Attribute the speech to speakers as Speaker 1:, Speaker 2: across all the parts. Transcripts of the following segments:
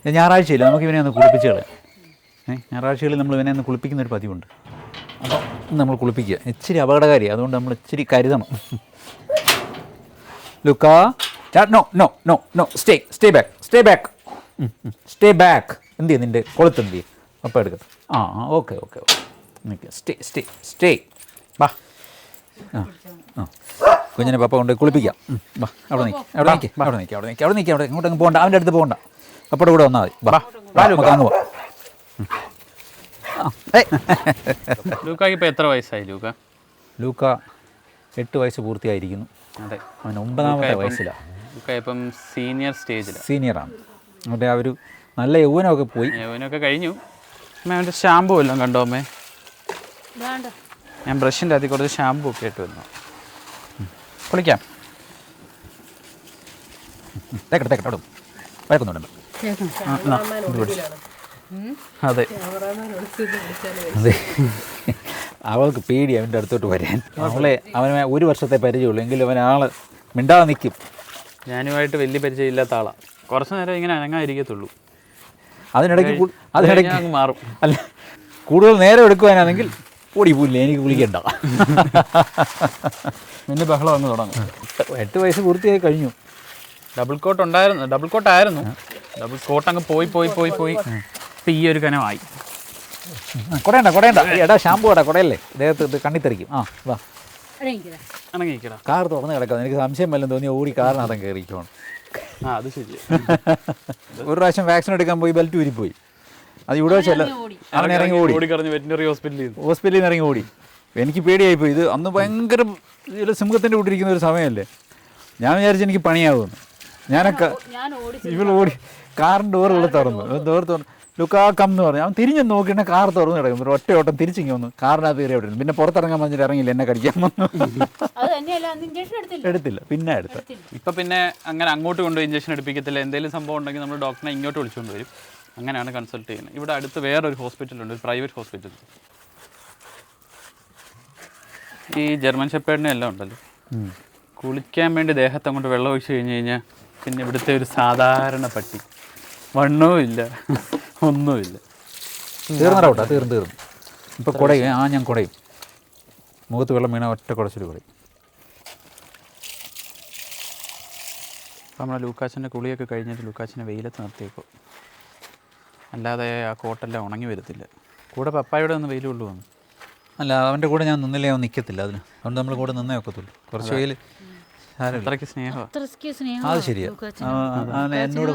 Speaker 1: ഞായറാഴ്ചയില്ല നമുക്ക് ഇവനെ ഒന്ന് കുളിപ്പിച്ച് കളയാം. ഞായറാഴ്ചകളിൽ നമ്മൾ ഇവനെ ഒന്ന് കുളിപ്പിക്കുന്നൊരു പതിവുണ്ട്. അപ്പോൾ നമ്മൾ കുളിപ്പിക്കുക. ഇച്ചിരി അപകടകാരിയാണ്, അതുകൊണ്ട് നമ്മൾ ഇച്ചിരി കരുതണം. ലുക്കാ no no no no stay back. എന്ത് ചെയ്യും നിൻ്റെ കൊളുത്ത് എന്ത് ചെയ്യും? അപ്പം എടുക്കട്ടെ. ഓക്കെ നിൽക്കുക. സ്റ്റേ വാ. കുഞ്ഞിനെ പപ്പ കൊണ്ട് കുളിപ്പിക്കാം. വാ, അവിടെ നിൽക്കുക. ഇങ്ങോട്ടങ്ങ് പോകണ്ട, അവൻ്റെ അടുത്ത് പോകണ്ട. പപ്പയുടെ കൂടെ വന്നാൽ മതി. വാ, അങ്ങ് പോവാം.
Speaker 2: ലൂക്കാക്ക് ഇപ്പോൾ എത്ര വയസ്സായി?
Speaker 1: ലൂക്ക 8 വയസ്സ് പൂർത്തിയായിരിക്കുന്നു.
Speaker 2: അതെ,
Speaker 1: അവൻ 9ാമത്തെ വയസ്സിലാണ്.
Speaker 2: ലൂക്ക ഇപ്പം
Speaker 1: സീനിയറാണ്. അവിടെ ആ ഒരു നല്ല യൗവനമൊക്കെ പോയി.
Speaker 2: യൗവനമൊക്കെ കഴിഞ്ഞു. അമ്മ അവൻ്റെ ഷാമ്പു എല്ലാം കണ്ടോ അമ്മേ? ഞാൻ ബ്രഷിൻ്റെ അതിൽ കുറച്ച് ഷാമ്പു ഒക്കെ ഇട്ട് വന്നു. കുളിക്കാം.
Speaker 1: വഴക്കുന്നുണ്ട്.
Speaker 2: അതെ,
Speaker 1: അവൾക്ക് പേടി അവൻ്റെ അടുത്തോട്ട് വരാൻ. അവനെ 1 വർഷത്തെ പരിചയമുള്ളൂ, എങ്കിലും അവൻ ആൾ മിണ്ടാതെ നിൽക്കും.
Speaker 2: ഞാനുമായിട്ട് വലിയ പരിചയമില്ലാത്ത ആളാണ്. കുറച്ച് നേരം ഇങ്ങനെ അനങ്ങാതിരിക്കത്തുള്ളൂ.
Speaker 1: അതിനിടയ്ക്ക്
Speaker 2: അങ്ങ് മാറും.
Speaker 1: അല്ല, കൂടുതൽ നേരം എടുക്കുവാനാണെങ്കിൽ പൊടി പൂല്ലേ, എനിക്ക് കുളിക്കണ്ട.
Speaker 2: പിന്നെ ബഹളം അങ്ങ് തുടങ്ങും.
Speaker 1: 8 വയസ്സ് പൂർത്തിയായി കഴിഞ്ഞു.
Speaker 2: ഡബിൾ കോട്ടായിരുന്നു. ഡബിൾ കോട്ട് അങ്ങ് പോയി ഇപ്പം ഈ ഒരു കനമായി.
Speaker 1: കൊടയണ്ട എടാ, ഷാമ്പു ഇടാ, കൊടയല്ലേ ദേഹത്ത് കണ്ണിത്തെറിക്കും. വാ,
Speaker 2: അണങ്ങിക്കടാ.
Speaker 1: കാർ തുറന്ന് കിടക്കാം. എനിക്ക് സംശയം വല്ലതും തോന്നി ഓടി കാറിനകത്തം കയറിക്കോണം.
Speaker 2: അത് ശരി.
Speaker 1: ഒരു പ്രാവശ്യം വാക്സിൻ എടുക്കാൻ പോയി, ബെൽറ്റ് ഊരിപ്പോയി. അത് ഇവിടെ വെച്ചല്ല, അവൻ ഇറങ്ങി ഓടി.
Speaker 2: വെറ്റിനറി
Speaker 1: ഹോസ്പിറ്റലിൽ നിന്ന് ഇറങ്ങി ഓടി. എനിക്ക് പേടിയായിപ്പോയി. ഇത് അന്ന് ഭയങ്കര സിംഹത്തിൻ്റെ കൂട്ടിരിക്കുന്ന ഒരു സമയമല്ലേ. ഞാൻ വിചാരിച്ചു എനിക്ക് പണിയാവുമെന്ന്. ഞാനൊക്കെ ഓടി കാറിൻ്റെ ഡോറുകൾ തുറന്നു. ലുക്കാക്കം എന്ന് പറഞ്ഞു. അവൻ തിരിഞ്ഞു നോക്കിയിട്ട് കാർ തുറന്ന് കിടക്കും. ഒരു ഒറ്റ ഓട്ടം തിരിച്ചിങ്ങി വന്നു. കാറിനകത്ത് കയറി അവിടെ. പിന്നെ പുറത്തിറങ്ങാൻ പറഞ്ഞിട്ട് ഇറങ്ങിയില്ല, എന്നെ കടിക്കാൻ വന്നു. എടുത്തില്ല, പിന്നെ എടുത്ത്.
Speaker 2: ഇപ്പം പിന്നെ അങ്ങനെ അങ്ങോട്ട് കൊണ്ടുപോയി ഇഞ്ചക്ഷൻ എടുപ്പിക്കത്തില്ല. എന്തെങ്കിലും സംഭവം ഉണ്ടെങ്കിൽ നമ്മൾ ഡോക്ടറിനെ ഇങ്ങോട്ട് വിളിച്ചുകൊണ്ട് വരും. അങ്ങനെയാണ് കൺസൾട്ട് ചെയ്യുന്നത്. ഇവിടെ അടുത്ത് വേറൊരു ഹോസ്പിറ്റലുണ്ട്, ഒരു പ്രൈവറ്റ് ഹോസ്പിറ്റൽ. ഈ ജർമ്മൻ ഷെപ്പേർഡിനെ എല്ലാം ഉണ്ടല്ലോ, കുളിക്കാൻ വേണ്ടി ദേഹത്ത് അങ്ങോട്ട് വെള്ളം ഒഴിച്ച് കഴിഞ്ഞ് കഴിഞ്ഞാൽ പിന്നെ ഇവിടുത്തെ ഒരു സാധാരണ പട്ടി, വണ്ണവും ഇല്ല, ഒന്നുമില്ല.
Speaker 1: തീർന്നോട്ടാ, തീർന്നു. ഇപ്പോൾ കുടയും. ഞാൻ കുടയും. മുഖത്ത് വെള്ളം വീണ ഒറ്റ കുടച്ചിട്ട് കുടയും.
Speaker 2: അപ്പോൾ നമ്മളെ ലൂക്കാച്ചൻ്റെ കുളിയൊക്കെ കഴിഞ്ഞിട്ട് ലൂക്കാച്ചനെ വെയിലത്ത് നിർത്തിയേക്കോ, അല്ലാതെ ആ കോട്ടെല്ലാം ഉണങ്ങി വരത്തില്ല. കൂടെ പപ്പായുടെ ഒന്ന് വെയിൽ കൊണ്ടുവന്നു.
Speaker 1: അല്ല, അവൻ്റെ കൂടെ ഞാൻ നിന്നില്ലേ, അവൻ നിൽക്കത്തില്ല. അതിന് അതുകൊണ്ട് നമ്മൾ കൂടെ നിന്നേ ഒക്കത്തുള്ളൂ. കുറച്ച് വെയിൽ.
Speaker 2: അത്രയ്ക്ക് സ്നേഹമാണ്.
Speaker 1: അത് ശരിയാണ്. എന്നോട്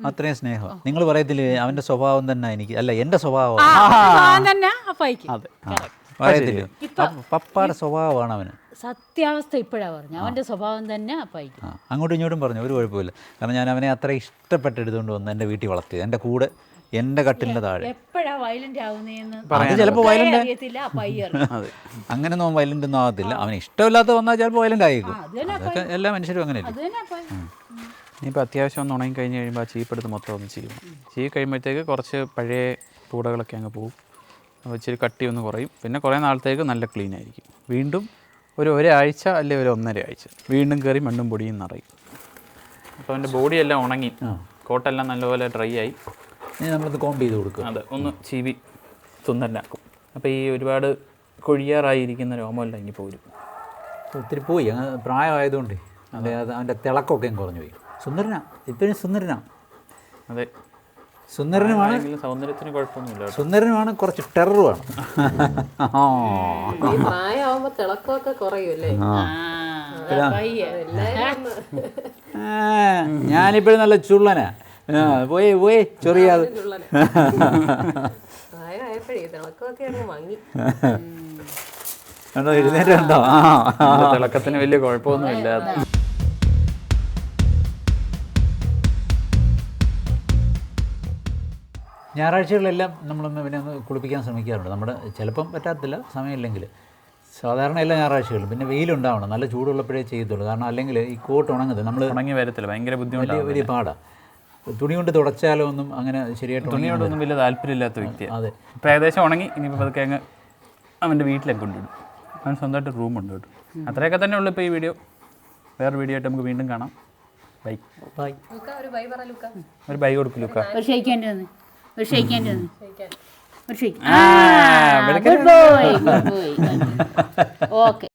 Speaker 1: അത്രയും സ്നേഹമാണ്. നിങ്ങൾ പറയത്തില്ലേ അവൻ്റെ സ്വഭാവം തന്നെ എനിക്ക്, അല്ല എൻ്റെ സ്വഭാവം പറയത്തില്ലേ, പപ്പായുടെ സ്വഭാവമാണ് അവന്.
Speaker 3: സത്യാവസ്ഥ ഇപ്പോഴാണ് പറഞ്ഞു. അവൻ്റെ സ്വഭാവം തന്നെ അപ്പായിക്ക്.
Speaker 1: അങ്ങോട്ടും ഇങ്ങോട്ടും പറഞ്ഞു, ഒരു കുഴപ്പമില്ല. കാരണം ഞാൻ അവനെ അത്ര ഇഷ്ടപ്പെട്ടെടുത്തുകൊണ്ട് വന്ന് എൻ്റെ വീട്ടിൽ വളർത്തിയത്. എൻ്റെ കൂടെ, എൻ്റെ കട്ടിലിൻ്റെ താഴെ.
Speaker 3: എപ്പോഴാ വയലന്റ് ആവുന്നതെന്ന്
Speaker 1: ചിലപ്പോൾ വയലന്റ്
Speaker 2: അതെ,
Speaker 1: അങ്ങനെയൊന്നും വയലന്റ് ഒന്നും ആകത്തില്ല. അവന് ഇഷ്ടമില്ലാത്ത വന്നാൽ ചിലപ്പോൾ വയലന്റ് ആയിരിക്കും. അതൊക്കെ എല്ലാ മനുഷ്യരും അങ്ങനെയല്ലേ.
Speaker 2: ഇനിയിപ്പോൾ അത്യാവശ്യം ഒന്ന് ഉണങ്ങി കഴിഞ്ഞ് കഴിയുമ്പോൾ ആ ചീപ്പെടുത്ത് മൊത്തം ഒന്ന് ചെയ്യും കഴിയുമ്പോഴത്തേക്ക് കുറച്ച് പഴയ പൂടകളൊക്കെ അങ്ങ് പോകും. അപ്പോൾ ഇച്ചിരി കട്ടി ഒന്ന് കുറയും. പിന്നെ കുറേ നാളത്തേക്ക് നല്ല ക്ലീൻ ആയിരിക്കും. വീണ്ടും ഒരാഴ്ച അല്ലെങ്കിൽ 1.5 ആഴ്ച വീണ്ടും കയറി മണ്ണും പൊടിയും നിറയും. അപ്പോൾ അവൻ്റെ ബോഡിയെല്ലാം ഉണങ്ങി, കോട്ടെല്ലാം നല്ലപോലെ ഡ്രൈ ആയി.
Speaker 1: നമ്മളത് കോംബ് ചെയ്ത് കൊടുക്കും.
Speaker 2: അതെ, ഒന്ന് ചീവി തുന്നലാക്കും. അപ്പോൾ ഈ ഒരുപാട് കൊഴിയാറായിരിക്കുന്ന രോമമെല്ലാം ഇനി പോരും.
Speaker 1: ഒത്തിരി പോയി, അങ്ങനെ പ്രായമായതുകൊണ്ട് അതെ, അവൻ്റെ തിളക്കമൊക്കെ കുറഞ്ഞു പോയി. സുന്ദരനാ, ഇപ്പോഴും സുന്ദരനാ.
Speaker 2: അതെ,
Speaker 1: സുന്ദരനുമാണ്.
Speaker 2: സൗന്ദര്യത്തിന് കുഴപ്പമൊന്നുമില്ല.
Speaker 1: സുന്ദരനുമാണ്, കുറച്ച് ടെററുമാണ്. ഞാനിപ്പോഴും നല്ല ചുള്ളനാ. പോയി ചൊറിയാതെ. എഴുന്നേറ്റുണ്ടോ?
Speaker 2: തിളക്കത്തിന് വലിയ കുഴപ്പമൊന്നുമില്ല.
Speaker 1: ഞായറാഴ്ചകളിലെല്ലാം നമ്മളൊന്ന് പിന്നെ ഒന്ന് കുളിപ്പിക്കാൻ ശ്രമിക്കാറുണ്ട്. നമ്മുടെ ചിലപ്പം പറ്റാത്തില്ല, സമയമില്ലെങ്കിൽ. സാധാരണ എല്ലാ ഞായറാഴ്ചകളിലും. പിന്നെ വെയിലുണ്ടാവണം, നല്ല ചൂടുള്ളപ്പോഴേ ചെയ്യത്തുള്ളൂ. കാരണം അല്ലെങ്കിൽ ഈ കോട്ട് ഉണങ്ങുന്നത് നമ്മൾ
Speaker 2: ഉണങ്ങി വരത്തില്ല, ഭയങ്കര ബുദ്ധിമുട്ടാണ്,
Speaker 1: വലിയ പാടാണ്. തുണി കൊണ്ട് തുടച്ചാലോ ഒന്നും അങ്ങനെ ശരിയായിട്ട്
Speaker 2: തുണിയോടൊന്നും വലിയ താല്പര്യമില്ലാത്ത വ്യക്തിയാണ്.
Speaker 1: അതെ,
Speaker 2: ഇപ്പോൾ ഏകദേശം ഉണങ്ങി. ഇനിയിപ്പോൾ അതൊക്കെ അങ്ങ് അവൻ്റെ വീട്ടിലേക്ക് കൊണ്ടുവിടും. അവന് സ്വന്തമായിട്ട് റൂമുണ്ട് കേട്ടോ. അത്രയൊക്കെ തന്നെ ഉള്ളൂ ഇപ്പോൾ ഈ വീഡിയോ. വേറെ വീഡിയോ ആയിട്ട് നമുക്ക് വീണ്ടും കാണാം. Bye
Speaker 1: bye.
Speaker 2: ഒരു ബൈ കൊടുക്കും ലുക്ക.
Speaker 3: ഒരു ഷെയ്ക്കാൻ വന്ന് ഒരു ഷെയ്ക്കാൻ വന്ന് ഒരു ഷെയ്ക്ക്
Speaker 2: ആ,
Speaker 3: good boy good boy okay